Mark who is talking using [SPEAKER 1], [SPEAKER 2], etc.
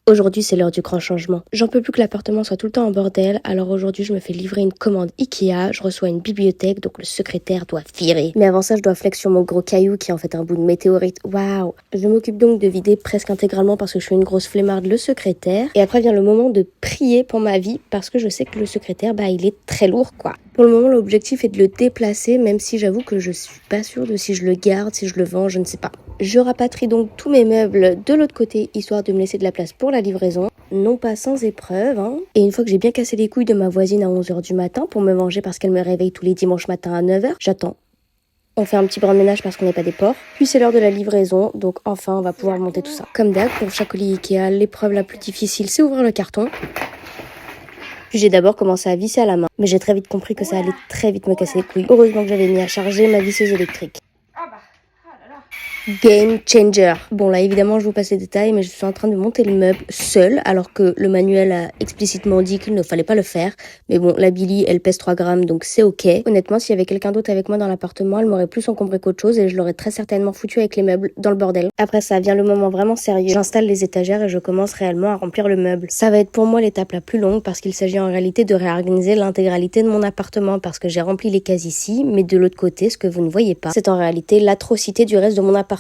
[SPEAKER 1] Aujourd'hui, c'est l'heure du grand changement. J'en peux plus que l'appartement soit tout le temps en bordel, alors aujourd'hui, je me fais livrer une commande Ikea, je reçois une bibliothèque, donc le secrétaire doit virer. Mais avant ça, je dois flex sur mon gros caillou qui est en fait un bout de météorite. Waouh! Je m'occupe donc de vider presque intégralement parce que je suis une grosse flemmarde le secrétaire. Et après vient le moment de prier pour ma vie parce que je sais que le secrétaire, il est très lourd, quoi. Pour le moment, l'objectif est de le déplacer, même si j'avoue que je suis pas sûre de si je le garde, si je le vends, je ne sais pas. Je rapatrie donc tous mes meubles de l'autre côté, histoire de me laisser de la place pour la livraison. Non pas sans épreuve, hein. Et une fois que j'ai bien cassé les couilles de ma voisine à 11h du matin pour me venger parce qu'elle me réveille tous les dimanches matins à 9h, j'attends. On fait un petit brin de ménage parce qu'on n'est pas des porcs. Puis c'est l'heure de la livraison, donc enfin on va pouvoir monter tout ça. Comme d'hab, pour chaque colis Ikea, l'épreuve la plus difficile, c'est ouvrir le carton. Puis j'ai d'abord commencé à visser à la main, mais j'ai très vite compris que ça allait très vite me casser les couilles. Heureusement que j'avais mis à charger ma visseuse électrique. Game changer. Bon là évidemment je vous passe les détails, mais je suis en train de monter le meuble seule alors que le manuel a explicitement dit qu'il ne fallait pas le faire. Mais bon, la Billy elle pèse 3 grammes donc c'est ok. Honnêtement, s'il y avait quelqu'un d'autre avec moi dans l'appartement, elle m'aurait plus encombré qu'autre chose et je l'aurais très certainement foutu avec les meubles dans le bordel. Après ça vient le moment vraiment sérieux. J'installe les étagères et je commence réellement à remplir le meuble. Ça va être pour moi l'étape la plus longue parce qu'il s'agit en réalité de réorganiser l'intégralité de mon appartement parce que j'ai rempli les cases ici, mais de l'autre côté, ce que vous ne voyez pas, c'est en réalité l'atrocité du reste de mon appartement.